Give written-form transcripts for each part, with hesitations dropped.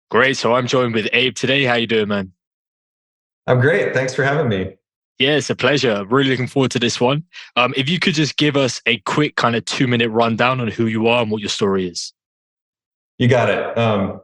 Great. So I'm joined with Abe today. How you doing, man? I'm great. Thanks for having me. Yeah, it's a pleasure. Really looking forward to this one. If you could just give us a quick kind of 2 minute rundown on who you are and what your story is. You got it.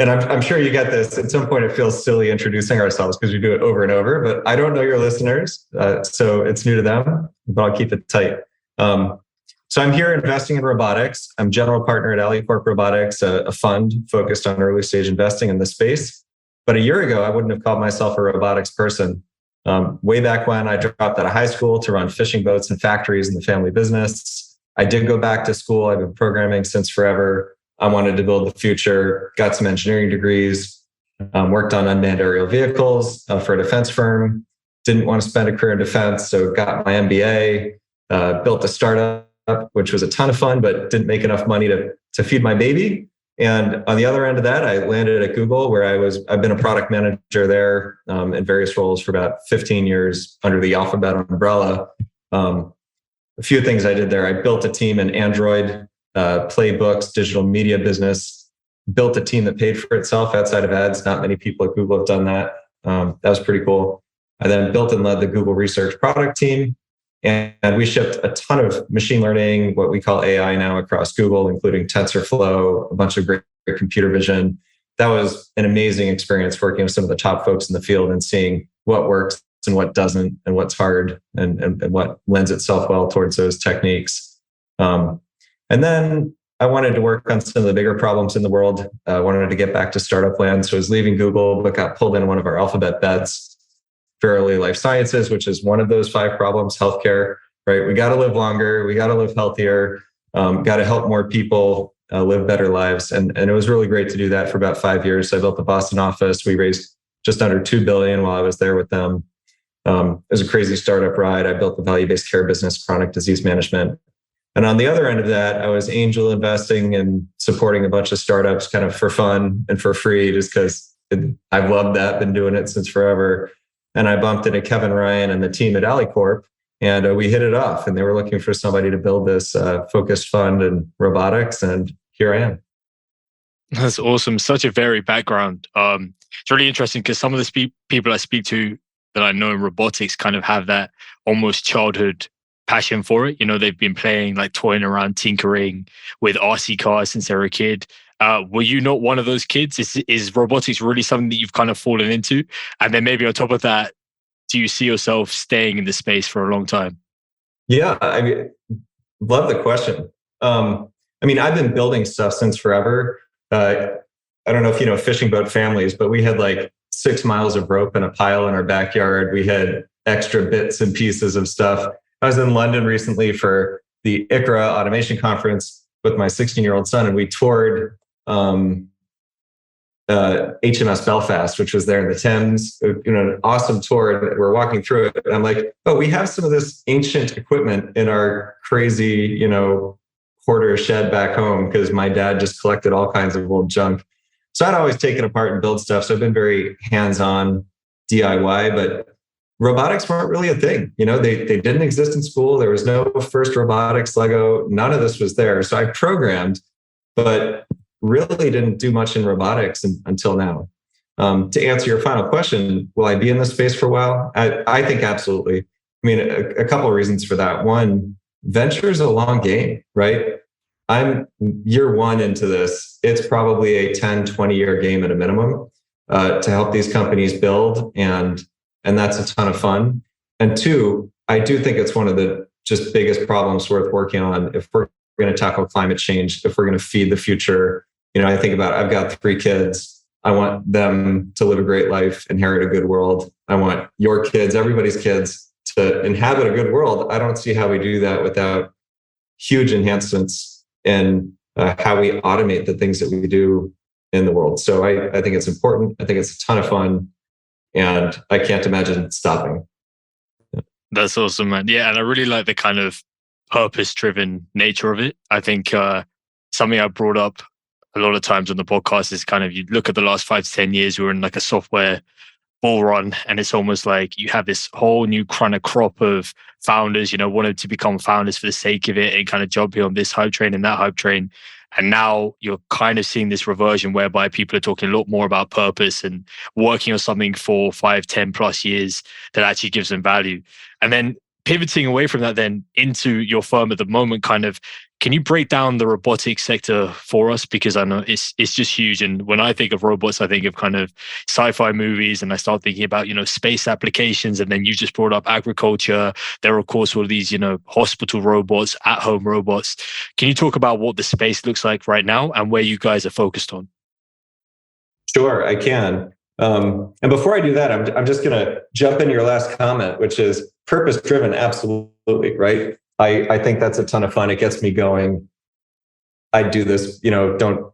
And I'm sure you get this. At some point, it feels silly introducing ourselves because we do it over and over, but I don't know your listeners. So it's new to them, but I'll keep it tight. So I'm here investing in robotics. I'm general partner at AlleyCorp Robotics, a fund focused on early stage investing in the space. But a year ago, I wouldn't have called myself a robotics person. Way back when I dropped out of high school to run fishing boats and factories in the family business. I did go back to school. I've been programming since forever. I wanted to build the future, got some engineering degrees, worked on unmanned aerial vehicles for a defense firm. Didn't want to spend a career in defense, so got my MBA, built a startup, which was a ton of fun, but didn't make enough money to feed my baby. And on the other end of that, I landed at Google, where I've been a product manager there in various roles for about 15 years under the Alphabet umbrella. A few things I did there. I built a team in Android, playbooks, digital media business, built a team that paid for itself outside of ads. Not many people at Google have done that. That was pretty cool. I then built and led the Google Research product team. And we shipped a ton of machine learning, what we call AI now, across Google, including TensorFlow, a bunch of great computer vision. That was an amazing experience working with some of the top folks in the field and seeing what works and what doesn't, and what's hard and what lends itself well towards those techniques. And then I wanted to work on some of the bigger problems in the world. I wanted to get back to startup land. So I was leaving Google, but got pulled into one of our Alphabet bets, Verily Life Sciences, which is one of those 5 problems, healthcare, right? We got to live longer. We got to live healthier. Got to help more people live better lives. And it was really great to do that for about 5 years. I built the Boston office. We raised just under $2 billion while I was there with them. It was a crazy startup ride. I built the value-based care business, chronic disease management. And on the other end of that, I was angel investing and supporting a bunch of startups kind of for fun and for free, just because I've loved that, been doing it since forever. And I bumped into Kevin Ryan and the team at AlleyCorp, and we hit it off. And they were looking for somebody to build this focused fund in robotics, and here I am. That's awesome. Such a varied background. It's really interesting because some of the people I speak to that I know in robotics kind of have that almost childhood passion for it. You know, they've been playing, like toying around, tinkering with RC cars since they were a kid. Were you not one of those kids? Is robotics really something that you've kind of fallen into? And then maybe on top of that, do you see yourself staying in this space for a long time? Yeah, I mean, love the question. I've been building stuff since forever. I don't know if you know fishing boat families, but we had like 6 miles of rope in a pile in our backyard. We had extra bits and pieces of stuff. I was in London recently for the ICRA automation conference with my 16-year-old son, and we toured HMS Belfast, which was there in the Thames. An awesome tour. And we're walking through it, and I'm like, "Oh, we have some of this ancient equipment in our crazy, quarter shed back home because my dad just collected all kinds of old junk." So I'd always take it apart and build stuff. So I've been very hands-on DIY, but robotics weren't really a thing. They didn't exist in school. There was no first robotics Lego. None of this was there. So I programmed, but really didn't do much in robotics until now. To answer your final question, will I be in this space for a while? I think absolutely. I mean, a couple of reasons for that. One, venture is a long game, right? I'm year 1 into this. It's probably a 10, 20-year game at a minimum to help these companies build. And that's a ton of fun. And 2, I do think it's one of the just biggest problems worth working on if we're going to tackle climate change, if we're going to feed the future. I think about, I've got 3 kids. I want them to live a great life, inherit a good world. I want your kids, everybody's kids, to inhabit a good world. I don't see how we do that without huge enhancements in how we automate the things that we do in the world. So I think it's important. I think it's a ton of fun. And I can't imagine stopping. That's awesome, man. Yeah, and I really like the kind of purpose-driven nature of it. I think something I brought up a lot of times on the podcast is kind of, you look at the last 5 to 10 years, we're in like a software bull run, and it's almost like you have this whole new kind of crop of founders, wanted to become founders for the sake of it and kind of jumping on this hype train and that hype train. And now you're kind of seeing this reversion whereby people are talking a lot more about purpose and working on something for 5, 10 plus years that actually gives them value. And then pivoting away from that then into your firm at the moment, kind of, can you break down the robotics sector for us? Because I know it's just huge. And when I think of robots, I think of kind of sci-fi movies, and I start thinking about, space applications. And then you just brought up agriculture. There are, of course, all of these, hospital robots, at-home robots. Can you talk about what the space looks like right now and where you guys are focused on? Sure, I can. And before I do that, I'm just going to jump into your last comment, which is purpose-driven. Absolutely, right? I think that's a ton of fun. It gets me going. I do this, don't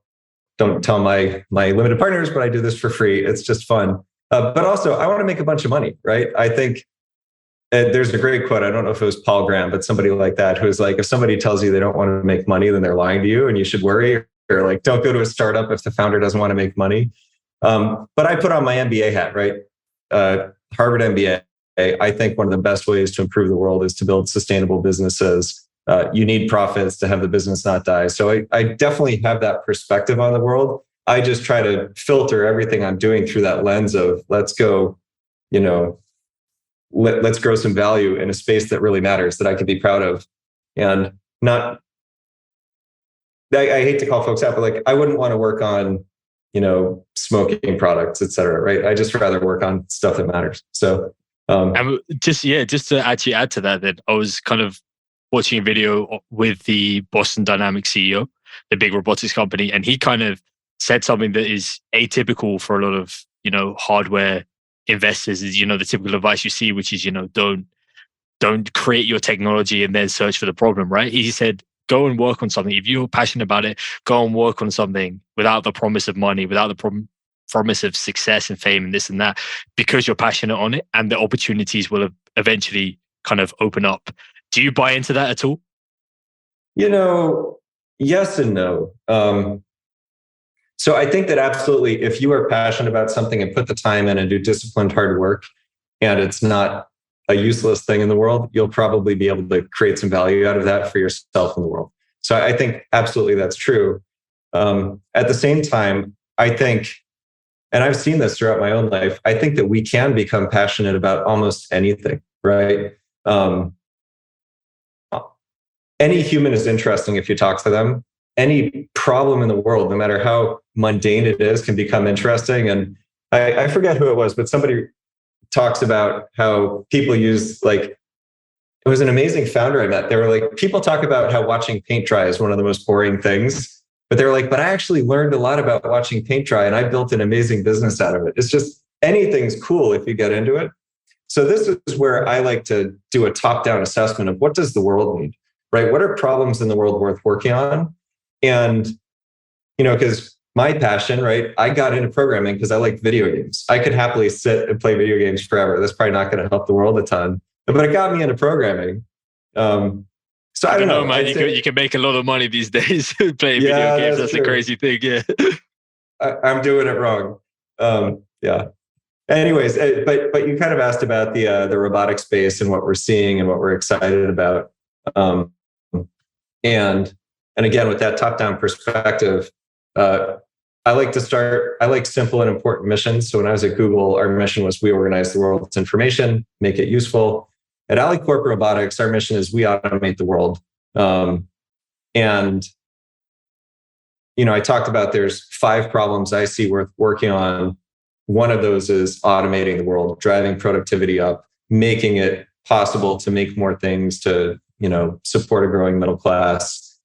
tell my limited partners, but I do this for free. It's just fun. But also, I want to make a bunch of money, right? I think there's a great quote. I don't know if it was Paul Graham, but somebody like that who's like, if somebody tells you they don't want to make money, then they're lying to you, and you should worry. Or like, don't go to a startup if the founder doesn't want to make money. But I put on my MBA hat, right? Harvard MBA. I think one of the best ways to improve the world is to build sustainable businesses. You need profits to have the business not die. So I definitely have that perspective on the world. I just try to filter everything I'm doing through that lens of let's go, let's grow some value in a space that really matters, that I could be proud of. And not, I hate to call folks out, but like, I wouldn't want to work on, smoking products, et cetera, right? I just rather work on stuff that matters. So, and just to actually add to that, I was kind of watching a video with the Boston Dynamics CEO, the big robotics company, and he kind of said something that is atypical for a lot of, hardware investors is, the typical advice you see, which is, don't create your technology and then search for the problem, right? He said, go and work on something. If you're passionate about it, go and work on something without the promise of money, without the promise of success and fame and this and that, because you're passionate on it, and the opportunities will eventually kind of open up. Do you buy into that at all? Yes and no. So I think that absolutely, if you are passionate about something and put the time in and do disciplined hard work, and it's not a useless thing in the world, you'll probably be able to create some value out of that for yourself in the world. So I think absolutely that's true. At the same time, I think, and I've seen this throughout my own life, I think that we can become passionate about almost anything, right? Any human is interesting if you talk to them. Any problem in the world, no matter how mundane it is, can become interesting. And I forget who it was, but somebody talks about how people use, like, it was an amazing founder I met. They were like, people talk about how watching paint dry is one of the most boring things. But they were like, but I actually learned a lot about watching paint dry, and I built an amazing business out of it. It's just, anything's cool if you get into it. So this is where I like to do a top-down assessment of what does the world need, right? What are problems in the world worth working on? And, because my passion, right? I got into programming because I like video games. I could happily sit and play video games forever. That's probably not going to help the world a ton, but it got me into programming. So I don't know, man. You can make a lot of money these days playing video games. That's a crazy thing. Yeah, I'm doing it wrong. Yeah. Anyways, but you kind of asked about the robotic space and what we're seeing and what we're excited about. And again, with that top-down perspective, I like simple and important missions. So when I was at Google, our mission was we organize the world's information, make it useful. At AlleyCorp Robotics, our mission is we automate the world. And I talked about there's 5 problems I see worth working on. One of those is automating the world, driving productivity up, making it possible to make more things to, support a growing middle class,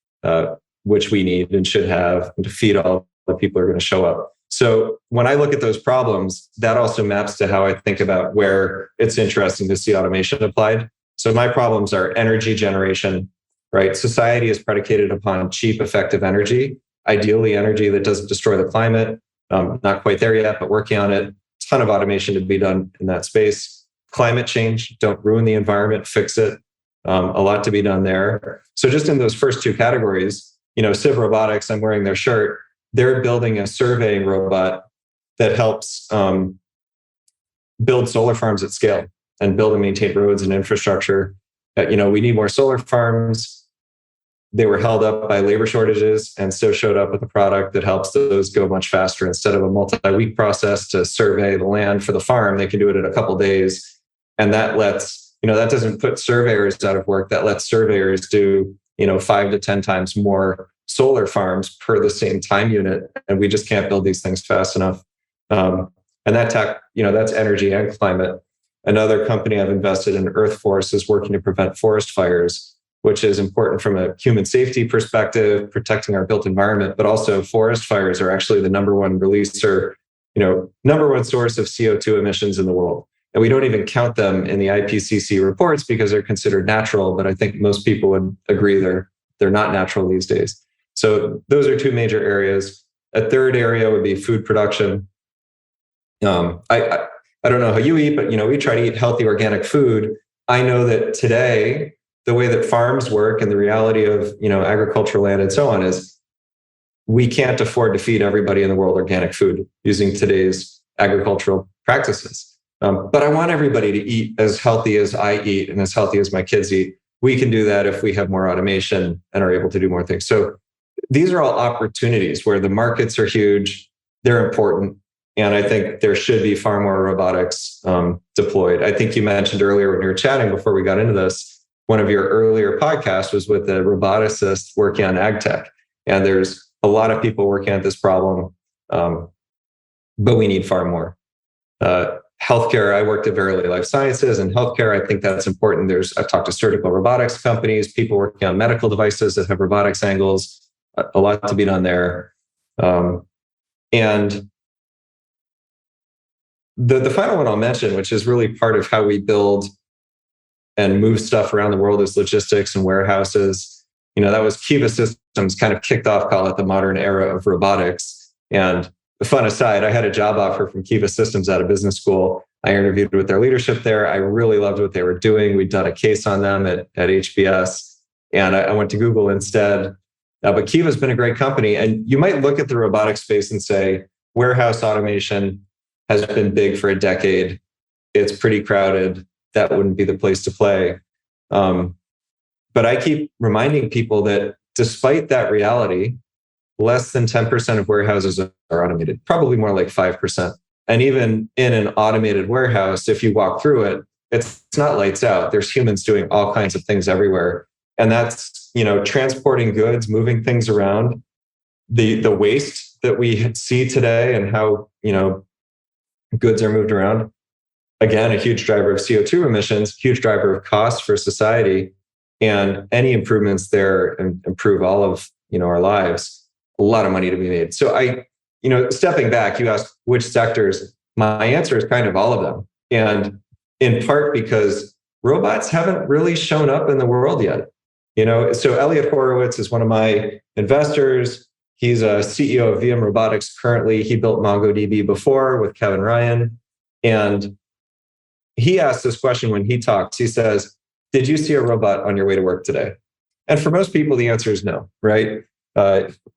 which we need and should have, and to feed all the people who are going to show up. So when I look at those problems, that also maps to how I think about where it's interesting to see automation applied. So my problems are energy generation, right? Society is predicated upon cheap, effective energy, ideally energy that doesn't destroy the climate. Not quite there yet, but working on it. Ton of automation to be done in that space. Climate change, don't ruin the environment, fix it. A lot to be done there. So just in those first 2 categories, Civ Robotics, I'm wearing their shirt. They're building a surveying robot that helps build solar farms at scale and build and maintain roads and infrastructure. We need more solar farms. They were held up by labor shortages, and so showed up with a product that helps those go much faster. Instead of a multi-week process to survey the land for the farm, they can do it in a couple of days. And that lets, that doesn't put surveyors out of work. That lets surveyors do, 5 to 10 times more solar farms per the same time unit. And we just can't build these things fast enough. And that's energy and climate. Another company I've invested in, Earth Force, is working to prevent forest fires, which is important from a human safety perspective, protecting our built environment, but also forest fires are actually the number one releaser, number one source of CO2 emissions in the world. And we don't even count them in the IPCC reports because they're considered natural, but I think most people would agree they're not natural these days. So those are two major areas. A third area would be food production. I don't know how you eat, but we try to eat healthy organic food. I know that today, the way that farms work and the reality of agricultural land and so on is we can't afford to feed everybody in the world organic food using today's agricultural practices. But I want everybody to eat as healthy as I eat and as healthy as my kids eat. We can do that if we have more automation and are able to do more things. So these are all opportunities where the markets are huge, they're important. And I think there should be far more robotics deployed. I think you mentioned earlier when we were chatting before we got into this, one of your earlier podcasts was with a roboticist working on ag tech. And there's a lot of people working on this problem, but we need far more. Healthcare, I worked at Verily Life Sciences, and healthcare, I think that's important. I've talked to surgical robotics companies, people working on medical devices that have robotics angles, a lot to be done there. And the final one I'll mention, which is really part of how we build and move stuff around the world, is logistics and warehouses. That was Kiva Systems kind of kicked off, call it the modern era of robotics. And the fun aside, I had a job offer from Kiva Systems out of business school. I interviewed with their leadership there. I really loved what they were doing. We'd done a case on them at HBS, and I went to Google instead. But Kiva's been a great company. And you might look at the robotics space and say, warehouse automation has been big for a decade. It's pretty crowded. That wouldn't be the place to play. But I keep reminding people that despite that reality, less than 10% of warehouses are automated, probably more like 5%. And even in an automated warehouse, if you walk through it, it's not lights out. There's humans doing all kinds of things everywhere. And that's, transporting goods, moving things around. The waste that we see today and how, goods are moved around. Again, a huge driver of CO2 emissions, huge driver of costs for society. And any improvements there improve all of, our lives. A lot of money to be made. So stepping back, you asked which sectors. My answer is kind of all of them. And in part because robots haven't really shown up in the world yet. So Elliot Horowitz is one of my investors. He's a CEO of VM Robotics currently. He built MongoDB before with Kevin Ryan. And he asked this question when he talks. He says, did you see a robot on your way to work today? And for most people, the answer is no, right?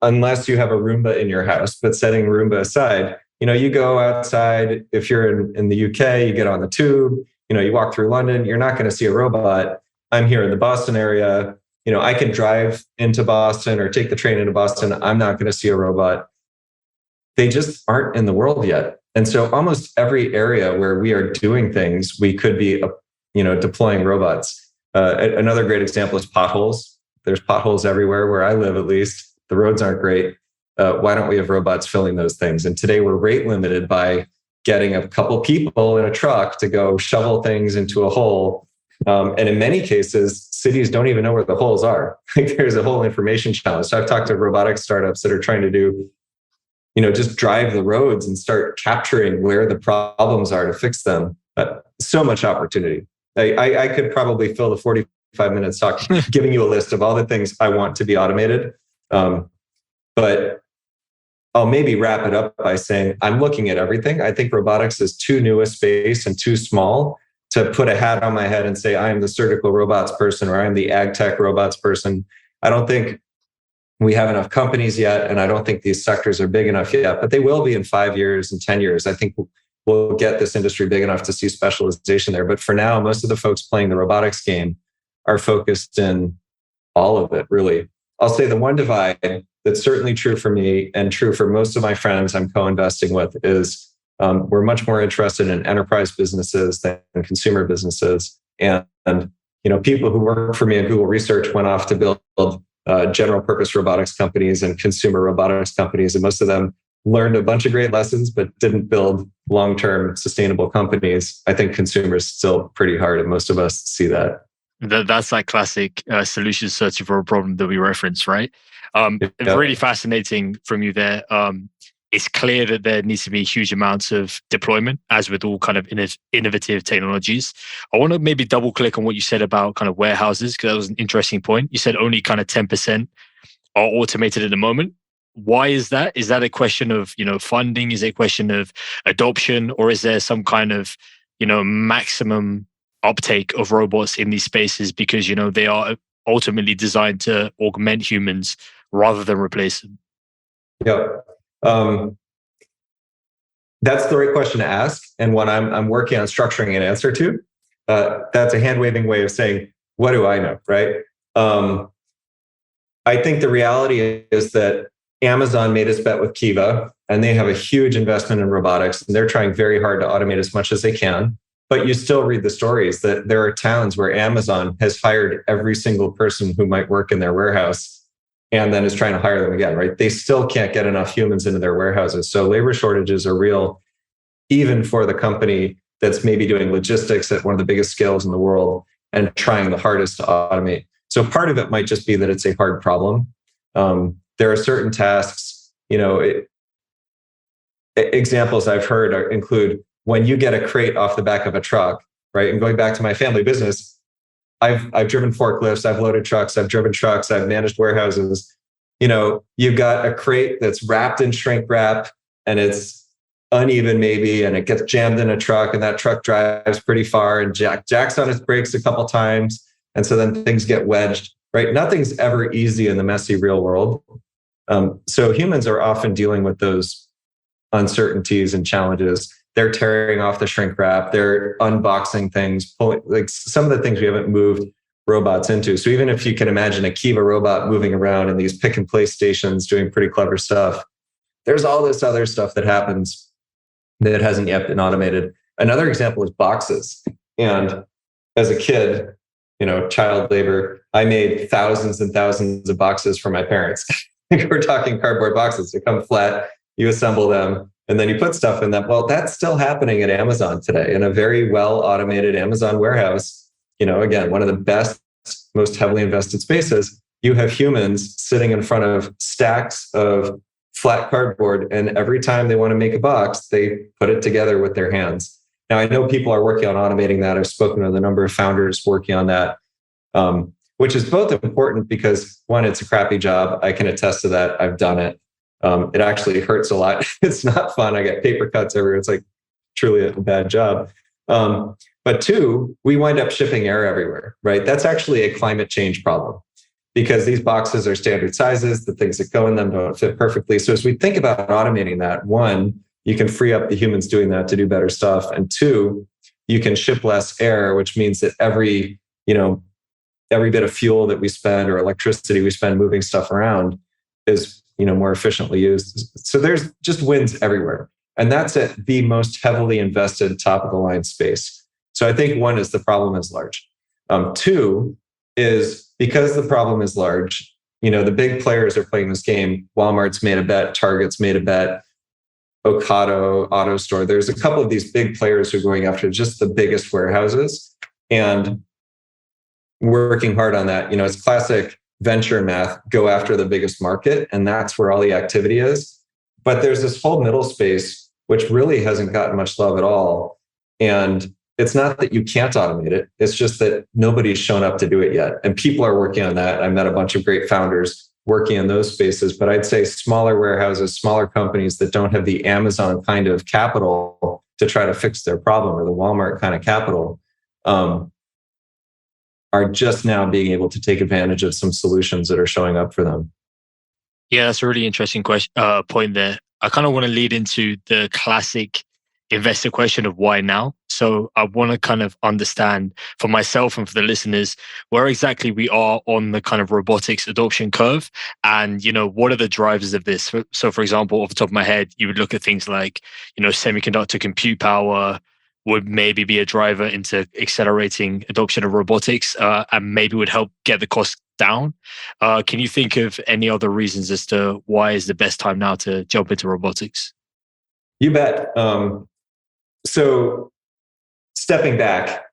Unless you have a Roomba in your house. But setting Roomba aside, you go outside. If you're in the UK, you get on the tube, you walk through London, you're not going to see a robot. I'm here in the Boston area. I can drive into Boston or take the train into Boston. I'm not going to see a robot. They just aren't in the world yet. And so almost every area where we are doing things, we could be, deploying robots. Another great example is potholes. There's potholes everywhere where I live, at least. The roads aren't great. Why don't we have robots filling those things? And today we're rate limited by getting a couple people in a truck to go shovel things into a hole. And in many cases, cities don't even know where the holes are. There's a whole information challenge. So I've talked to robotics startups that are trying to do, just drive the roads and start capturing where the problems are to fix them. So much opportunity. I could probably fill the 45 minutes talking, giving you a list of all the things I want to be automated. But I'll maybe wrap it up by saying I'm looking at everything. I think robotics is too new a space and too small to put a hat on my head and say, I am the surgical robots person or I'm the ag tech robots person. I don't think we have enough companies yet. And I don't think these sectors are big enough yet, but they will be in 5 years and 10 years. I think we'll get this industry big enough to see specialization there. But for now, most of the folks playing the robotics game are focused in all of it, really. I'll say the one divide that's certainly true for me and true for most of my friends I'm co-investing with is we're much more interested in enterprise businesses than consumer businesses. And people who work for me in Google Research went off to build general purpose robotics companies and consumer robotics companies. And most of them learned a bunch of great lessons, but didn't build long-term sustainable companies. I think consumers still pretty hard, and most of us see that. That's like classic solution searching for a problem that we reference, right? It's really fascinating from you there. It's clear that there needs to be huge amounts of deployment, as with all kind of innovative technologies. I want to maybe double click on what you said about kind of warehouses, because that was an interesting point. You said only kind of 10% are automated at the moment. Why is that? Is that a question of, funding? Is it a question of adoption? Or is there some kind of, maximum uptake of robots in these spaces because, they are ultimately designed to augment humans rather than replace them? Yep. That's the right question to ask, and one I'm working on structuring an answer to. That's a hand-waving way of saying, what do I know, right? I think the reality is that Amazon made its bet with Kiva, and they have a huge investment in robotics, and they're trying very hard to automate as much as they can. But you still read the stories that there are towns where Amazon has hired every single person who might work in their warehouse and then is trying to hire them again, right? They still can't get enough humans into their warehouses. So labor shortages are real, even for the company that's maybe doing logistics at one of the biggest scales in the world and trying the hardest to automate. So part of it might just be that it's a hard problem. There are certain tasks, examples I've heard include when you get a crate off the back of a truck, right? And going back to my family business, I've driven forklifts, I've loaded trucks, I've driven trucks, I've managed warehouses. You've got a crate that's wrapped in shrink wrap and it's uneven maybe, and it gets jammed in a truck, and that truck drives pretty far and jacks on its brakes a couple times. And so then things get wedged, right? Nothing's ever easy in the messy real world. So humans are often dealing with those uncertainties and challenges. They're tearing off the shrink wrap. They're unboxing things, pulling, like some of the things we haven't moved robots into. So even if you can imagine a Kiva robot moving around in these pick and place stations doing pretty clever stuff, there's all this other stuff that happens that hasn't yet been automated. Another example is boxes. And as a kid, child labor, I made thousands and thousands of boxes for my parents. We're talking cardboard boxes. They come flat, you assemble them, and then you put stuff in them. Well, that's still happening at Amazon today in a very well automated Amazon warehouse. Again, one of the best, most heavily invested spaces. You have humans sitting in front of stacks of flat cardboard, and every time they want to make a box, they put it together with their hands. Now, I know people are working on automating that. I've spoken with a number of founders working on that, which is both important because, one, it's a crappy job. I can attest to that. I've done it. It actually hurts a lot. It's not fun. I get paper cuts everywhere. It's like truly a bad job. But two, we wind up shipping air everywhere, right? That's actually a climate change problem because these boxes are standard sizes. The things that go in them don't fit perfectly. So as we think about automating that, one, you can free up the humans doing that to do better stuff. And two, you can ship less air, which means that every bit of fuel that we spend or electricity we spend moving stuff around is more efficiently used. So there's just wins everywhere. And that's at the most heavily invested top of the line space. So I think one is the problem is large. Two is because the problem is large, the big players are playing this game. Walmart's made a bet, Target's made a bet, Ocado, AutoStore. There's a couple of these big players who are going after just the biggest warehouses and working hard on that. It's classic venture math, go after the biggest market, and that's where all the activity is. But there's this whole middle space, which really hasn't gotten much love at all. And it's not that you can't automate it. It's just that nobody's shown up to do it yet. And people are working on that. I met a bunch of great founders working in those spaces, but I'd say smaller warehouses, smaller companies that don't have the Amazon kind of capital to try to fix their problem or the Walmart kind of capital, are just now being able to take advantage of some solutions that are showing up for them. Yeah, that's a really interesting point there. I kind of want to lead into the classic invest the question of why now. So I want to kind of understand for myself and for the listeners where exactly we are on the kind of robotics adoption curve, and what are the drivers of this. So for example, off the top of my head, you would look at things like semiconductor compute power would maybe be a driver into accelerating adoption of robotics, and maybe would help get the cost down. Can you think of any other reasons as to why is the best time now to jump into robotics? You bet. So stepping back,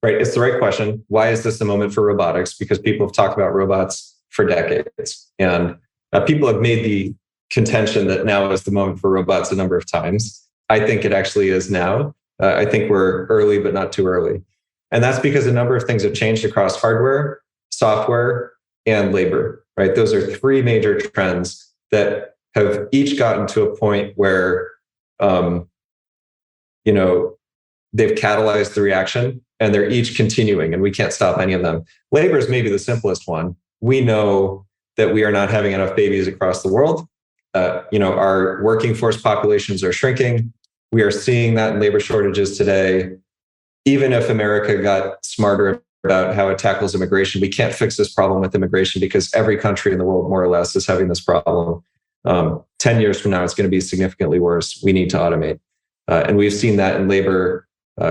right, it's the right question. Why is this the moment for robotics? Because people have talked about robots for decades. And people have made the contention that now is the moment for robots a number of times. I think it actually is now. I think we're early, but not too early. And that's because a number of things have changed across hardware, software, and labor, right? Those are three major trends that have each gotten to a point where they've catalyzed the reaction, and they're each continuing, and we can't stop any of them. Labor is maybe the simplest one. We know that we are not having enough babies across the world. Our working force populations are shrinking. We are seeing that in labor shortages today. Even if America got smarter about how it tackles immigration, we can't fix this problem with immigration because every country in the world, more or less, is having this problem. 10 years from now, it's going to be significantly worse. We need to automate. And we've seen that in labor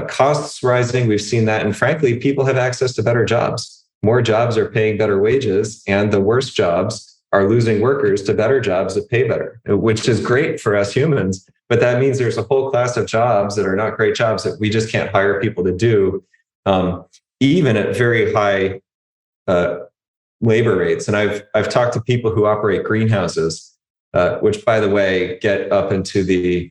costs rising. We've seen that. And frankly, people have access to better jobs. More jobs are paying better wages, and the worst jobs are losing workers to better jobs that pay better, which is great for us humans. But that means there's a whole class of jobs that are not great jobs that we just can't hire people to do, even at very high labor rates. And I've talked to people who operate greenhouses, which, by the way, get up into the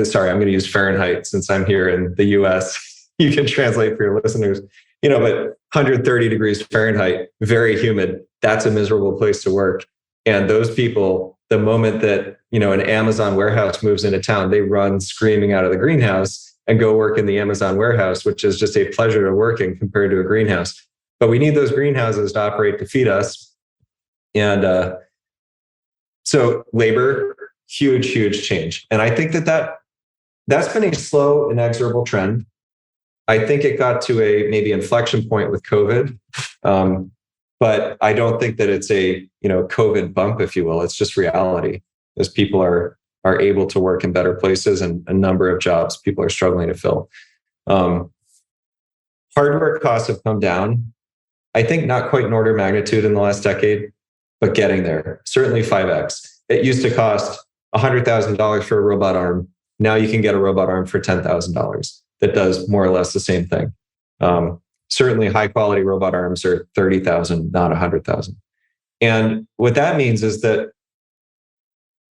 sorry, I'm going to use Fahrenheit since I'm here in the US. You can translate for your listeners, but 130 degrees Fahrenheit, very humid. That's a miserable place to work. And those people, the moment that, an Amazon warehouse moves into town, they run screaming out of the greenhouse and go work in the Amazon warehouse, which is just a pleasure to work in compared to a greenhouse. But we need those greenhouses to operate to feed us. And so labor, huge change. And I think that's been a slow, inexorable trend. I think it got to a maybe inflection point with COVID. But I don't think that it's a COVID bump, if you will. It's just reality, as people are able to work in better places, and a number of jobs people are struggling to fill. Hardware costs have come down. I think not quite in order of magnitude in the last decade, but getting there. Certainly 5x. It used to cost $100,000 for a robot arm. Now you can get a robot arm for $10,000 that does more or less the same thing. Certainly high quality robot arms are $30,000, not $100,000. And what that means is that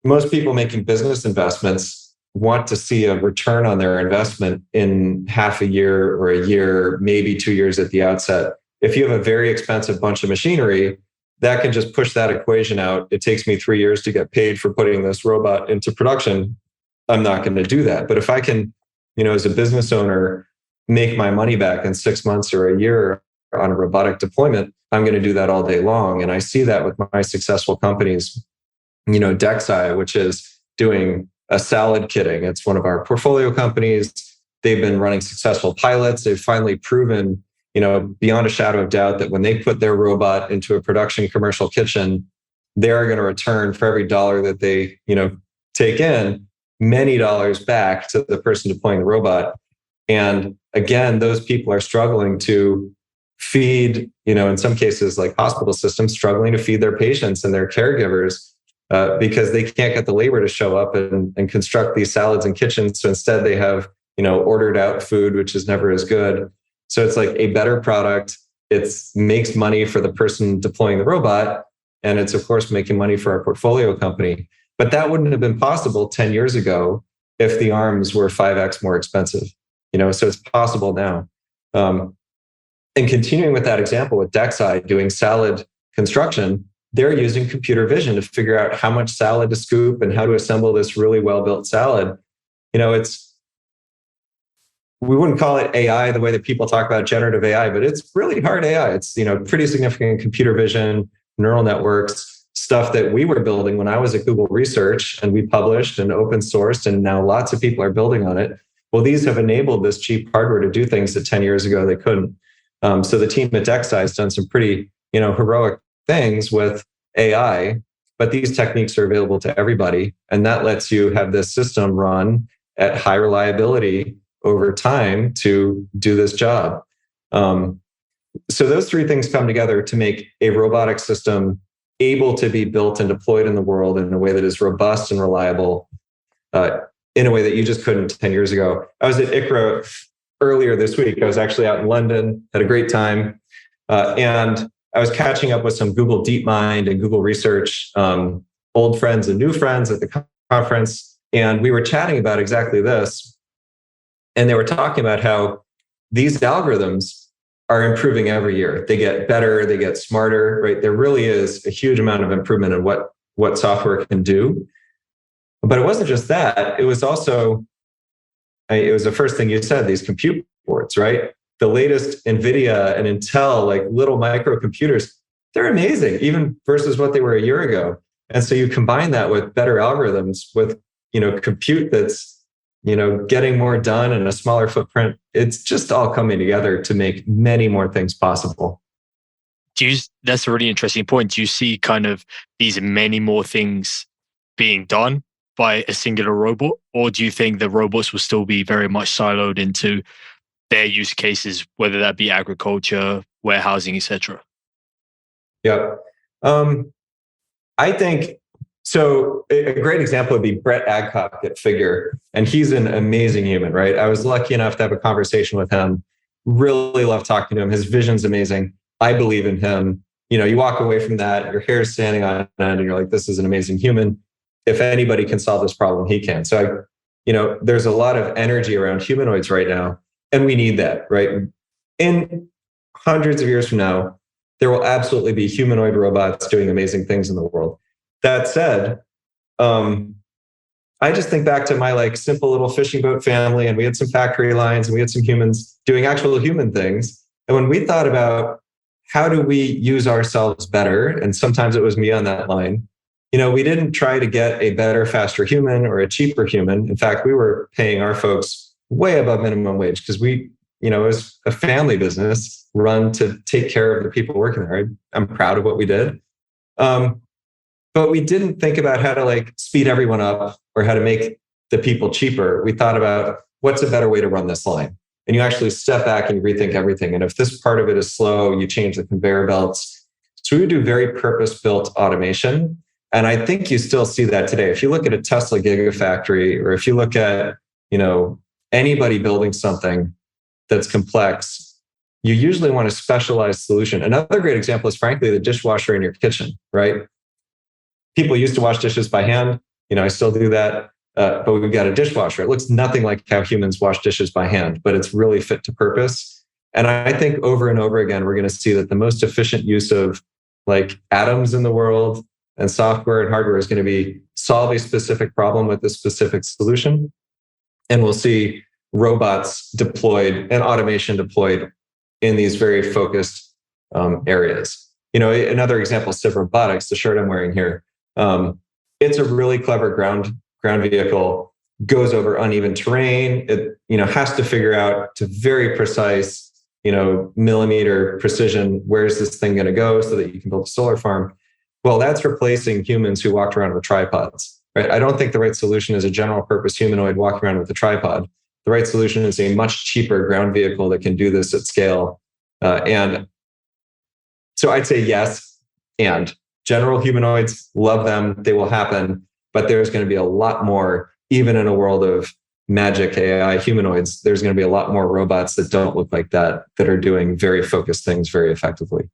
most people making business investments want to see a return on their investment in half a year or a year, maybe 2 years at the outset. If you have a very expensive bunch of machinery, that can just push that equation out. It takes me 3 years to get paid for putting this robot into production. I'm not going to do that. But if I can, as a business owner, make my money back in 6 months or a year on a robotic deployment, I'm going to do that all day long. And I see that with my successful companies, Dexi, which is doing a salad kitting. It's one of our portfolio companies. They've been running successful pilots. They've finally proven, beyond a shadow of doubt, that when they put their robot into a production commercial kitchen, they are going to return for every dollar that they, take in, many dollars back to the person deploying the robot. And again, those people are struggling to feed, in some cases like hospital systems, struggling to feed their patients and their caregivers because they can't get the labor to show up and construct these salads in kitchens. So instead they have, ordered out food, which is never as good. So it's like a better product. It makes money for the person deploying the robot. And it's, of course, making money for our portfolio company. But that wouldn't have been possible 10 years ago if the arms were 5x more expensive. So it's possible now. And continuing with that example with Dexi doing salad construction, they're using computer vision to figure out how much salad to scoop and how to assemble this really well-built salad. We wouldn't call it AI the way that people talk about generative AI, but it's really hard AI. It's, pretty significant computer vision, neural networks, stuff stuff that we were building when I was at Google Research, and we published and open sourced, and now lots of people are building on it. Well, these have enabled this cheap hardware to do things that 10 years ago they couldn't. So the team at DexAI has done some pretty, heroic things with AI, but these techniques are available to everybody. And that lets you have this system run at high reliability over time to do this job. So those three things come together to make a robotic system able to be built and deployed in the world in a way that is robust and reliable, in a way that you just couldn't 10 years ago. I was at ICRA earlier this week. I was actually out in London, had a great time. And I was catching up with some Google DeepMind and Google Research, old friends and new friends at the conference. And we were chatting about exactly this. And they were talking about how these algorithms are improving every year. They get better, they get smarter, right? There really is a huge amount of improvement in what software can do. But it wasn't just that. It was also, it was the first thing you said, these compute boards, right? The latest NVIDIA and Intel, like little microcomputers, they're amazing, even versus what they were a year ago. And so you combine that with better algorithms, with compute that's getting more done in a smaller footprint. It's just all coming together to make many more things possible. That's a really interesting point. Do you see kind of these many more things being done by a singular robot? Or do you think the robots will still be very much siloed into their use cases, whether that be agriculture, warehousing, etc.? Yeah. I think, so a great example would be Brett Adcock at Figure. And he's an amazing human, right? I was lucky enough to have a conversation with him. Really love talking to him. His vision's amazing. I believe in him. You walk away from that, your hair is standing on end, and you're like, this is an amazing human. If anybody can solve this problem, he can. So, there's a lot of energy around humanoids right now, and we need that, right? In hundreds of years from now, there will absolutely be humanoid robots doing amazing things in the world. That said, I just think back to my simple little fishing boat family, and we had some factory lines and we had some humans doing actual human things. And when we thought about how do we use ourselves better, and sometimes it was me on that line, we didn't try to get a better, faster human or a cheaper human. In fact, we were paying our folks way above minimum wage because we, it was a family business run to take care of the people working there. I'm proud of what we did. But we didn't think about how to speed everyone up or how to make the people cheaper. We thought about what's a better way to run this line. And you actually step back and rethink everything. And if this part of it is slow, you change the conveyor belts. So we would do very purpose-built automation. And I think you still see that today. If you look at a Tesla Gigafactory, or if you look at, anybody building something that's complex, you usually want a specialized solution. Another great example is, frankly, the dishwasher in your kitchen, right? People used to wash dishes by hand. I still do that. But we've got a dishwasher. It looks nothing like how humans wash dishes by hand, but it's really fit to purpose. And I think over and over again, we're going to see that the most efficient use of atoms in the world and software and hardware is going to be solve a specific problem with a specific solution. And we'll see robots deployed and automation deployed in these very focused areas. Another example is Civ Robotics, the shirt I'm wearing here. It's a really clever ground vehicle, goes over uneven terrain. It has to figure out to very precise, millimeter precision, where's this thing going to go so that you can build a solar farm. Well, that's replacing humans who walked around with tripods, right? I don't think the right solution is a general purpose humanoid walking around with a tripod. The right solution is a much cheaper ground vehicle that can do this at scale. And so I'd say yes, and general humanoids, love them, they will happen, but there's going to be a lot more, even in a world of magic AI humanoids, there's going to be a lot more robots that don't look like that are doing very focused things very effectively.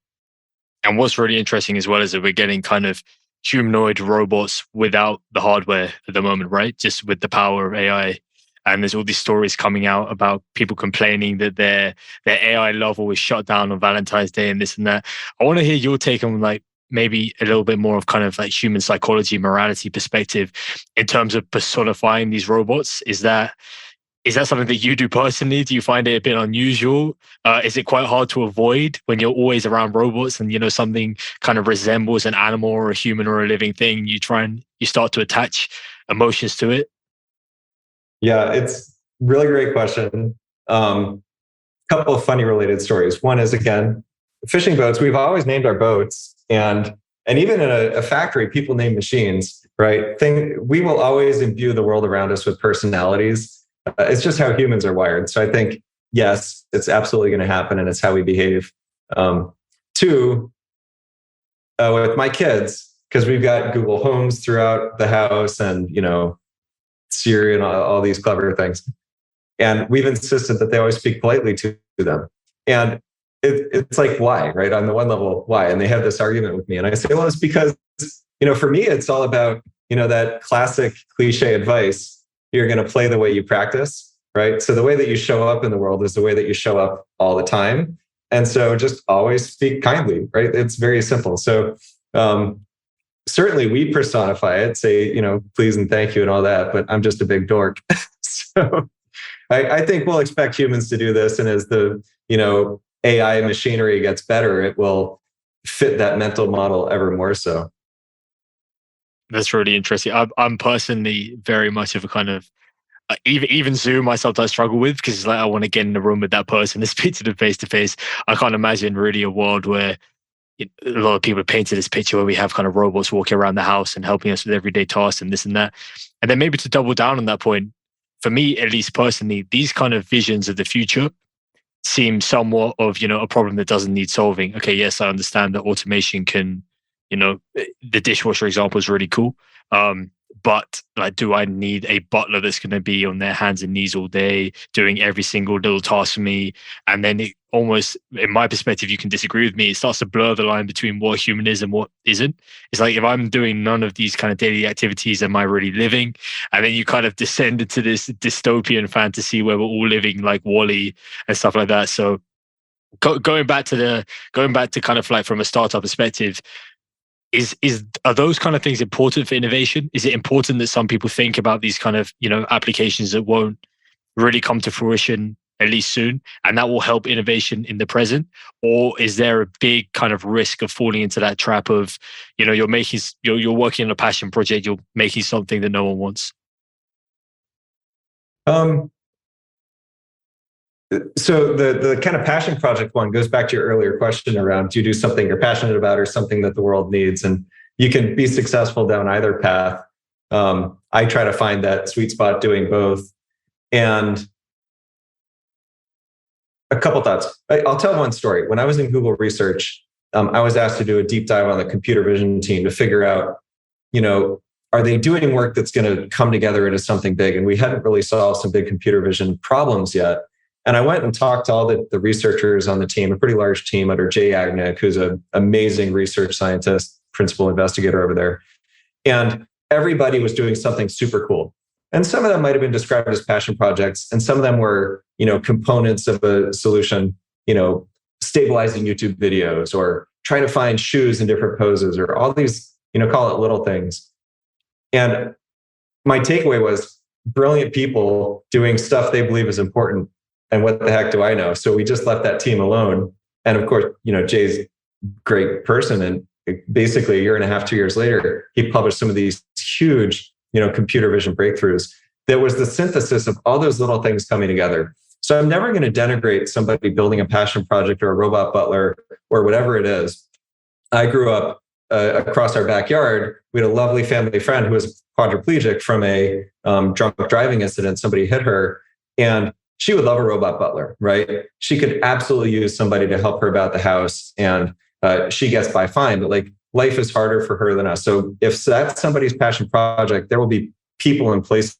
And what's really interesting as well is that we're getting kind of humanoid robots without the hardware at the moment, right? Just with the power of AI. And there's all these stories coming out about people complaining that their AI love was shut down on Valentine's Day and this and that. I want to hear your take on maybe a little bit more of kind of human psychology, morality perspective in terms of personifying these robots. Is that Is that something that you do personally? Do you find it a bit unusual? Is it quite hard to avoid when you're always around robots and, something kind of resembles an animal or a human or a living thing? You start to attach emotions to it? Yeah, it's really great question. Couple of funny related stories. One is, again, fishing boats. We've always named our boats, and even in a factory, people name machines, right? We will always imbue the world around us with personalities. It's just how humans are wired. So I think, yes, it's absolutely going to happen, and it's how we behave. Two, with my kids, because we've got Google Homes throughout the house, and Siri and all these clever things. And we've insisted that they always speak politely to them. And it's like, why, right? On the one level, why? And they have this argument with me. And I say, well, it's because, for me, it's all about, that classic cliche advice. You're going to play the way you practice, right? So the way that you show up in the world is the way that you show up all the time. And so just always speak kindly, right? It's very simple. So certainly we personify it, say, please and thank you and all that, but I'm just a big dork. So I think we'll expect humans to do this. And as the, AI machinery gets better, it will fit that mental model ever more so. That's really interesting. I'm personally very much of a kind of, even Zoom I sometimes struggle with, because it's like I want to get in the room with that person and speak to them face to face. I can't imagine really a world where a lot of people painted this picture where we have kind of robots walking around the house and helping us with everyday tasks and this and that. And then maybe to double down on that point, for me, at least personally, these kind of visions of the future seem somewhat of, a problem that doesn't need solving. Okay, yes, I understand that automation can, the dishwasher example is really cool. But like, do I need a butler that's going to be on their hands and knees all day, doing every single little task for me? And then it almost, in my perspective, you can disagree with me, it starts to blur the line between what human is and what isn't. It's like, if I'm doing none of these kind of daily activities, am I really living? And then you kind of descend into this dystopian fantasy where we're all living like Wall-E and stuff like that. So going back to kind of like from a startup perspective, are those kind of things important for innovation? Is it important that some people think about these kind of, applications that won't really come to fruition at least soon, and that will help innovation in the present? Or is there a big kind of risk of falling into that trap of, you're working on a passion project, you're making something that no one wants? So the kind of passion project one goes back to your earlier question around, do you do something you're passionate about or something that the world needs? And you can be successful down either path. I try to find that sweet spot doing both. And a couple thoughts. I'll tell one story. When I was in Google Research, I was asked to do a deep dive on the computer vision team to figure out, are they doing work that's going to come together into something big? And we hadn't really solved some big computer vision problems yet. And I went and talked to all the researchers on the team, a pretty large team under Jay Agnick, who's an amazing research scientist, principal investigator over there. And everybody was doing something super cool. And some of them might have been described as passion projects. And some of them were, components of a solution, stabilizing YouTube videos or trying to find shoes in different poses or all these, call it little things. And my takeaway was brilliant people doing stuff they believe is important. And what the heck do I know? So we just left that team alone. And of course, Jay's a great person. And basically a year and a half, 2 years later, he published some of these huge, computer vision breakthroughs. That was the synthesis of all those little things coming together. So I'm never going to denigrate somebody building a passion project or a robot butler or whatever it is. I grew up across our backyard. We had a lovely family friend who was quadriplegic from a drunk driving incident. Somebody hit her, and she would love a robot butler, right? She could absolutely use somebody to help her about the house, and she gets by fine. But life is harder for her than us. So if that's somebody's passion project, there will be people and places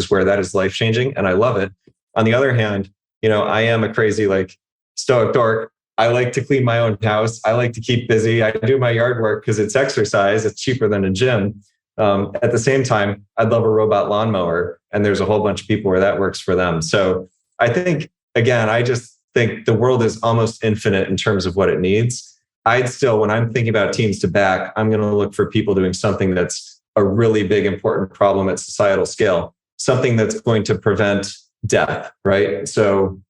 where that is life changing, and I love it. On the other hand, I am a crazy stoic dork. I like to clean my own house. I like to keep busy. I do my yard work because it's exercise. It's cheaper than a gym. At the same time, I'd love a robot lawnmower, and there's a whole bunch of people where that works for them. So I think, again, I just think the world is almost infinite in terms of what it needs. I'd still, when I'm thinking about teams to back, I'm going to look for people doing something that's a really big, important problem at societal scale, something that's going to prevent death, right? So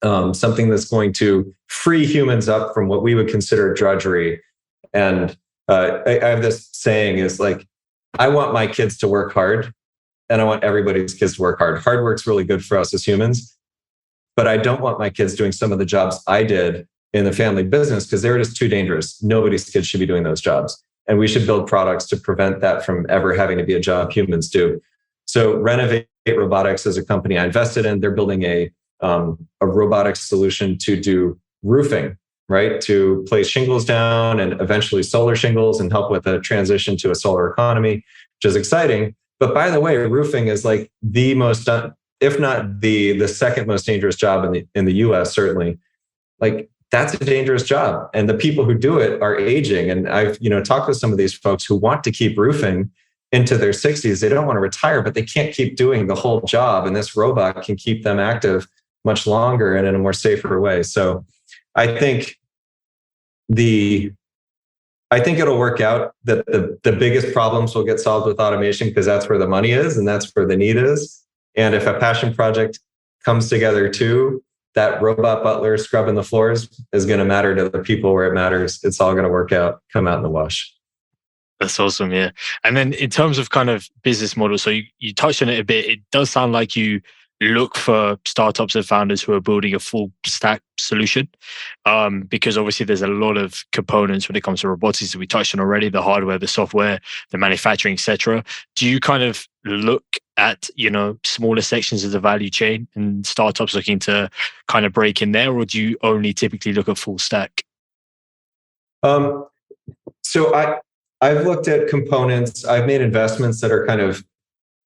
something that's going to free humans up from what we would consider drudgery. And I have this saying is like, I want my kids to work hard, and I want everybody's kids to work hard. Hard work's really good for us as humans, but I don't want my kids doing some of the jobs I did in the family business because they're just too dangerous. Nobody's kids should be doing those jobs. And we should build products to prevent that from ever having to be a job humans do. So Renovate Robotics is a company I invested in. They're building a robotics solution to do roofing, right? To place shingles down and eventually solar shingles and help with a transition to a solar economy, which is exciting. But by the way, roofing is like the most, if not the second most dangerous job in the US, certainly. Like that's a dangerous job. And the people who do it are aging. And I've, talked with some of these folks who want to keep roofing into their 60s. They don't want to retire, but they can't keep doing the whole job. And this robot can keep them active much longer and in a more safer way. So I think it'll work out that the biggest problems will get solved with automation because that's where the money is and that's where the need is. And if a passion project comes together too, that robot butler scrubbing the floors is going to matter to the people where it matters. It's all going to work out, come out in the wash. That's awesome. Yeah. And then in terms of kind of business models, so you touched on it a bit. It does sound like you look for startups and founders who are building a full stack solution, because obviously there's a lot of components when it comes to robotics that we touched on already, the hardware, the software, the manufacturing, etc. Do you kind of look at, smaller sections of the value chain and startups looking to kind of break in there, or do you only typically look at full stack? So I've looked at components. I've made investments that are kind of,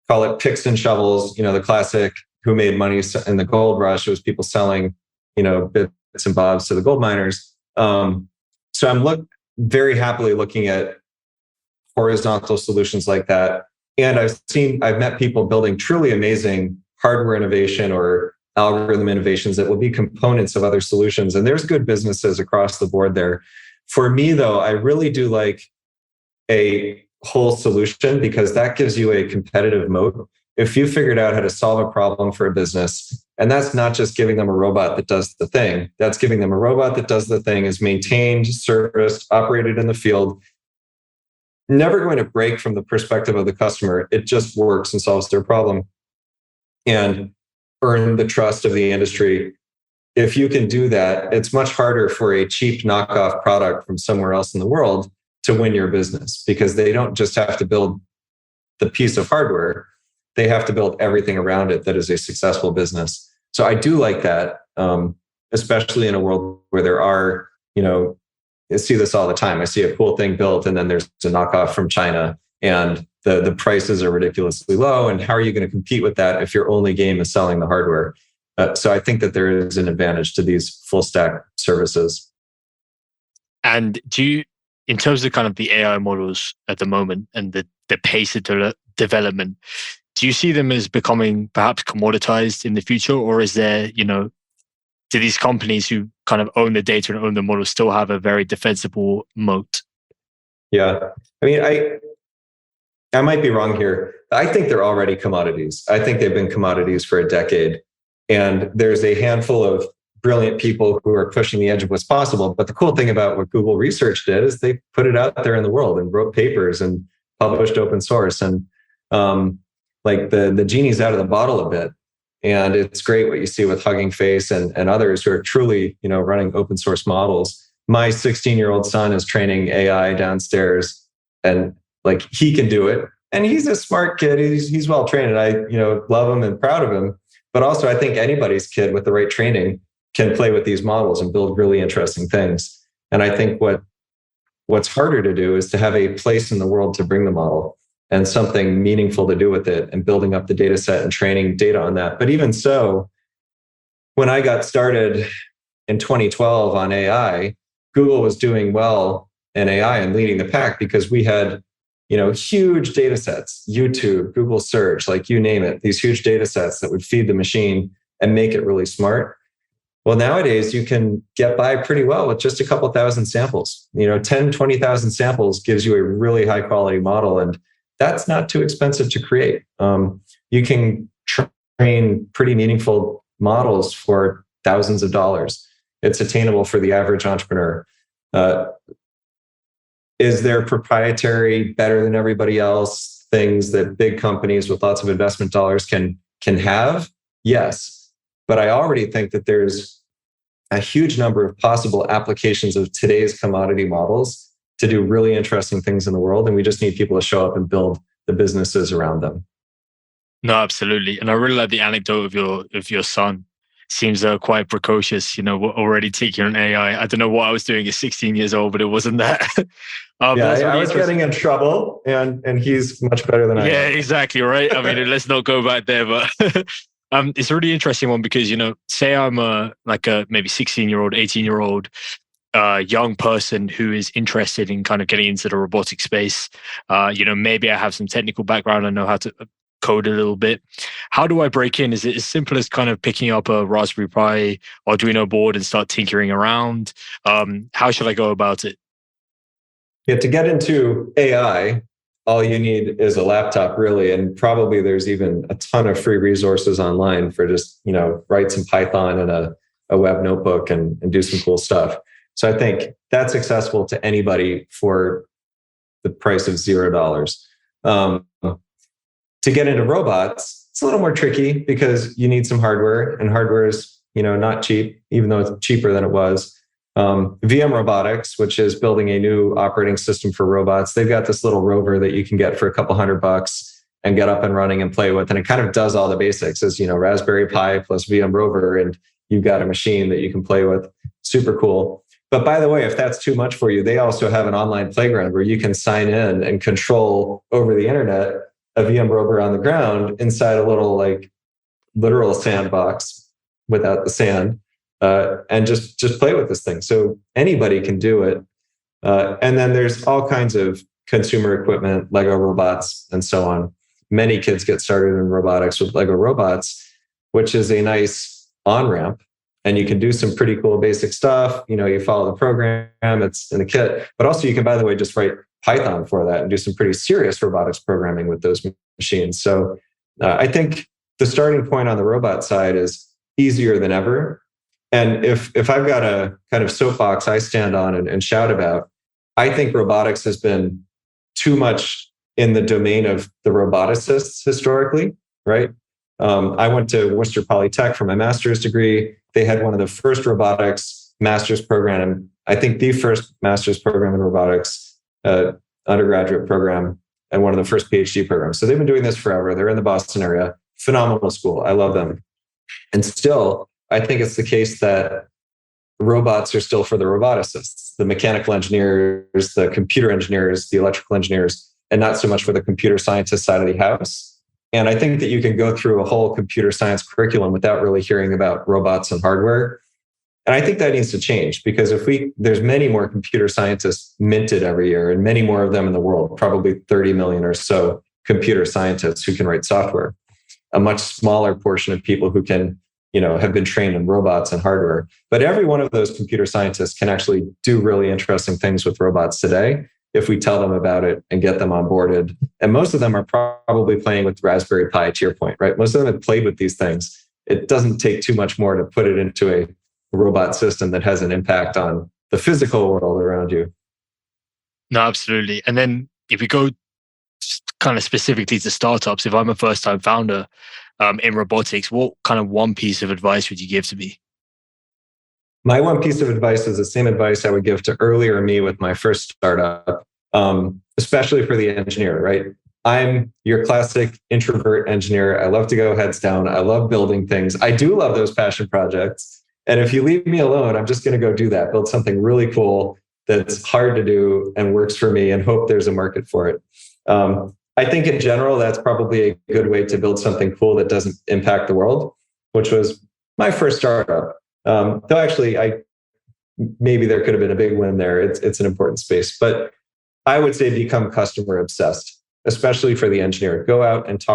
call it picks and shovels, the classic who made money in the gold rush. It was people selling, bits and bobs to the gold miners. So I'm very happily looking at horizontal solutions like that. And I've met people building truly amazing hardware innovation or algorithm innovations that will be components of other solutions. And there's good businesses across the board there. For me, though, I really do like a whole solution because that gives you a competitive moat. If you figured out how to solve a problem for a business, and that's not just giving them a robot that does the thing, that's giving them a robot that does the thing, is maintained, serviced, operated in the field, never going to break from the perspective of the customer. It just works and solves their problem and earn the trust of the industry. If you can do that, it's much harder for a cheap knockoff product from somewhere else in the world to win your business because they don't just have to build the piece of hardware. They have to build everything around it that is a successful business. So I do like that, especially in a world where there are, I see this all the time. I see a cool thing built and then there's a knockoff from China and the prices are ridiculously low. And how are you going to compete with that if your only game is selling the hardware? So I think that there is an advantage to these full stack services. And in terms of kind of the AI models at the moment and the pace of development, do you see them as becoming perhaps commoditized in the future? Or is there, do these companies who kind of own the data and own the model still have a very defensible moat? Yeah. I mean, I might be wrong here. I think they're already commodities. I think they've been commodities for a decade. And there's a handful of brilliant people who are pushing the edge of what's possible. But the cool thing about what Google Research did is they put it out there in the world and wrote papers and published open source. And like the genie's out of the bottle a bit. And it's great what you see with Hugging Face and others who are truly, running open source models. My 16-year-old son is training AI downstairs and like he can do it. And he's a smart kid. He's well trained. And I, love him and proud of him. But also I think anybody's kid with the right training can play with these models and build really interesting things. And I think what's harder to do is to have a place in the world to bring the model and something meaningful to do with it and building up the data set and training data on that. But even so, when I got started in 2012 on AI, Google was doing well in AI and leading the pack because we had, huge data sets, YouTube, Google search, like you name it, these huge data sets that would feed the machine and make it really smart. Well, nowadays you can get by pretty well with just a couple thousand samples. 10, 20,000 samples gives you a really high quality model. And that's not too expensive to create. You can train pretty meaningful models for thousands of dollars. It's attainable for the average entrepreneur. Is there proprietary, better than everybody else things that big companies with lots of investment dollars can have? Yes. But I already think that there's a huge number of possible applications of today's commodity models to do really interesting things in the world. And we just need people to show up and build the businesses around them. No, absolutely. And I really like the anecdote of your son. Seems quite precocious, already taking on AI. I don't know what I was doing at 16 years old, but it wasn't that. I was getting in trouble, and he's much better than I am. Yeah, exactly, right? I mean, let's not go back there, but it's a really interesting one because, say I'm a maybe 16-year-old, 18-year-old young person who is interested in kind of getting into the robotic space. Maybe I have some technical background. I know how to code a little bit. How do I break in? Is it as simple as kind of picking up a Raspberry Pi or Arduino board and start tinkering around? How should I go about it? Yeah, to get into AI, all you need is a laptop, really. And probably there's even a ton of free resources online for just, write some Python in a web notebook and do some cool stuff. So I think that's accessible to anybody for the price of $0. To get into robots, it's a little more tricky because you need some hardware, and hardware is, not cheap, even though it's cheaper than it was. VM Robotics, which is building a new operating system for robots, they've got this little rover that you can get for a couple $100 and get up and running and play with. And it kind of does all the basics as, Raspberry Pi plus VM rover, and you've got a machine that you can play with. Super cool. But by the way, if that's too much for you, they also have an online playground where you can sign in and control over the internet a VM rover on the ground inside a little literal sandbox without the sand, and just play with this thing. So anybody can do it. And then there's all kinds of consumer equipment, Lego robots, and so on. Many kids get started in robotics with Lego robots, which is a nice on-ramp. And you can do some pretty cool basic stuff. You follow the program, it's in the kit. But also you can, by the way, just write Python for that and do some pretty serious robotics programming with those machines. So I think the starting point on the robot side is easier than ever. And if I've got a kind of soapbox I stand on and shout about, I think robotics has been too much in the domain of the roboticists historically, right? I went to Worcester Polytech for my master's degree. They had one of the first robotics master's program, I think the first master's program in robotics undergraduate program, and one of the first PhD programs. So they've been doing this forever. They're in the Boston area. Phenomenal school. I love them. And still, I think it's the case that robots are still for the roboticists, the mechanical engineers, the computer engineers, the electrical engineers, and not so much for the computer scientist side of the house. And I think that you can go through a whole computer science curriculum without really hearing about robots and hardware. And I think that needs to change, because there's many more computer scientists minted every year, and many more of them in the world, probably 30 million or so computer scientists who can write software. A much smaller portion of people who can, have been trained in robots and hardware. But every one of those computer scientists can actually do really interesting things with robots today if we tell them about it and get them onboarded. And most of them are probably playing with Raspberry Pi, to your point, right? Most of them have played with these things. It doesn't take too much more to put it into a robot system that has an impact on the physical world around you. No, absolutely. And then if we go kind of specifically to startups, if I'm a first-time founder in robotics, what kind of one piece of advice would you give to me? My one piece of advice is the same advice I would give to earlier me with my first startup, especially for the engineer, right? I'm your classic introvert engineer. I love to go heads down. I love building things. I do love those passion projects. And if you leave me alone, I'm just going to go do that, build something really cool that's hard to do and works for me, and hope there's a market for it. I think in general, that's probably a good way to build something cool that doesn't impact the world, which was my first startup. Though actually, maybe there could have been a big win there. It's an important space. But I would say become customer obsessed, especially for the engineer. Go out and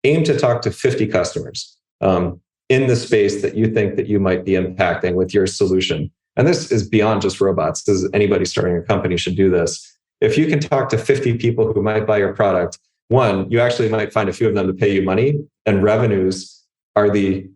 aim to talk to 50 customers in the space that you think that you might be impacting with your solution. And this is beyond just robots. Anybody starting a company should do this. If you can talk to 50 people who might buy your product one, you actually might find a few of them to pay you money, and revenues are the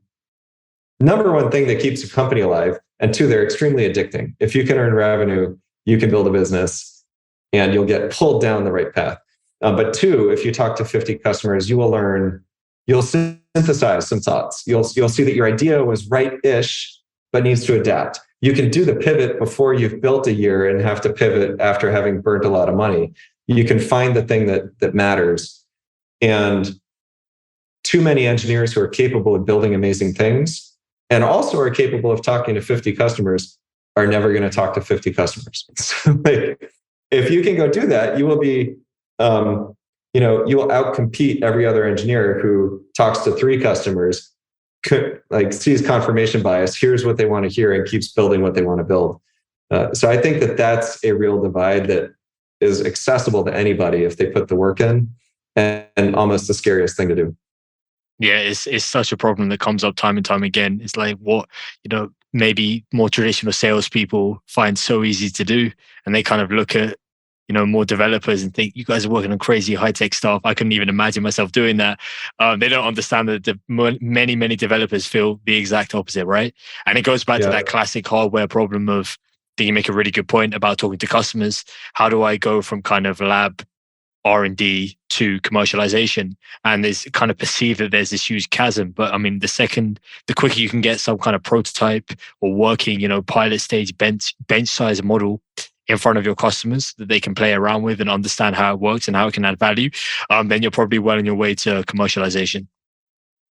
number one thing that keeps a company alive. And two, they're extremely addicting. If you can earn revenue, you can build a business and you'll get pulled down the right path. But two, if you talk to 50 customers, you will learn, you'll synthesize some thoughts. You'll see that your idea was right-ish, but needs to adapt. You can do the pivot before you've built a year and have to pivot after having burnt a lot of money. You can find the thing that matters. And too many engineers who are capable of building amazing things and also are capable of talking to 50 customers are never going to talk to 50 customers. So like, if you can go do that, you will be, you will outcompete every other engineer who talks to 3 customers, like sees confirmation bias, hears what they want to hear, and keeps building what they want to build. So I think that that's a real divide that is accessible to anybody if they put the work in, and almost the scariest thing to do. Yeah, it's such a problem that comes up time and time again. It's like what, maybe more traditional salespeople find so easy to do, and they kind of look at, more developers and think, you guys are working on crazy high-tech stuff. I couldn't even imagine myself doing that. They don't understand that many, many developers feel the exact opposite, right? And it goes back to that classic hardware problem of, I think you make a really good point about talking to customers. How do I go from kind of lab R&D to commercialization? And there's kind of perceived that there's this huge chasm. But I mean, the quicker you can get some kind of prototype or working, pilot stage bench size model in front of your customers that they can play around with and understand how it works and how it can add value, then you're probably well on your way to commercialization.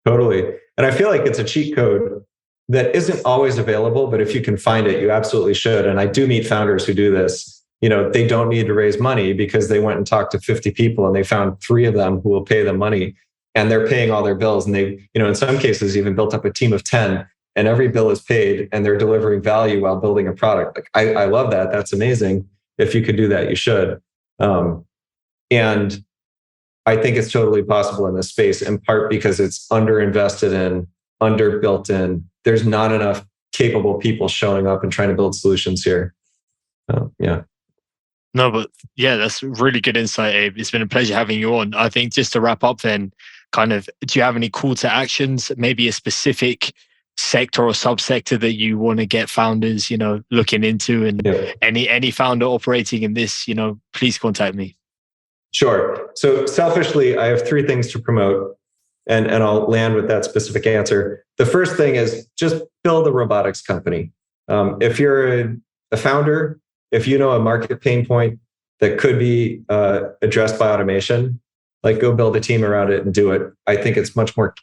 Totally. And I feel like it's a cheat code that isn't always available, but if you can find it, you absolutely should. And I do meet founders who do this. They don't need to raise money because they went and talked to 50 people and they found 3 of them who will pay them money, and they're paying all their bills. And they, in some cases, even built up a team of 10, and every bill is paid and they're delivering value while building a product. Like, I love that. That's amazing. If you could do that, you should. And I think it's totally possible in this space, in part because it's underinvested in, underbuilt in. There's not enough capable people showing up and trying to build solutions here. Yeah. No, but yeah, that's really good insight, Abe. It's been a pleasure having you on. I think just to wrap up then, kind of, do you have any call to actions, maybe a specific sector or subsector that you want to get founders, looking into, and any founder operating in this, please contact me. Sure. So selfishly, I have 3 things to promote, and I'll land with that specific answer. The first thing is just build a robotics company. If you're a founder, if you know a market pain point that could be addressed by automation, like, go build a team around it and do it. I think it's much more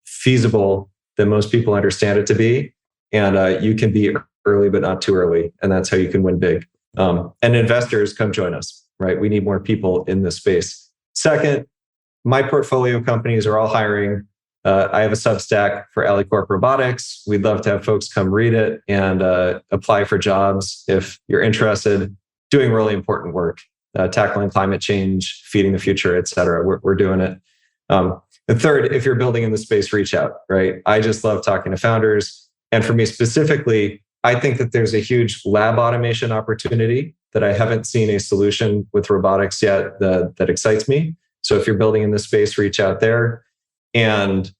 feasible than most people understand it to be. And you can be early, but not too early. And that's how you can win big. And investors, come join us, right? We need more people in this space. Second, my portfolio companies are all hiring. I have a Substack for AlleyCorp Robotics. We'd love to have folks come read it and apply for jobs if you're interested. Doing really important work, tackling climate change, feeding the future, et cetera. We're doing it. And third, if you're building in the space, reach out, right? I just love talking to founders. And for me specifically, I think that there's a huge lab automation opportunity that I haven't seen a solution with robotics yet that excites me. So if you're building in this space, reach out there. And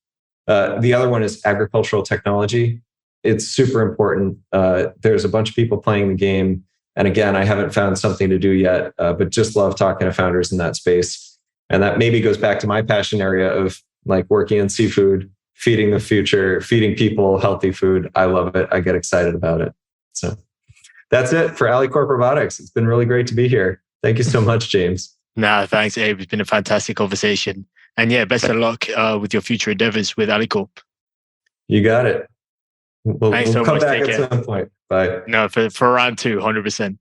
the other one is agricultural technology. It's super important. There's a bunch of people playing the game. And again, I haven't found something to do yet, but just love talking to founders in that space. And that maybe goes back to my passion area of like working in seafood, feeding the future, feeding people healthy food. I love it. I get excited about it. So that's it for AlleyCorp Robotics. It's been really great to be here. Thank you so much, James. Nah, thanks, Abe. It's been a fantastic conversation. And yeah, best of luck with your future endeavors with AlleyCorp. You got it. We'll Thanks so come much. back at some point. Bye. No, for round 2, 100%.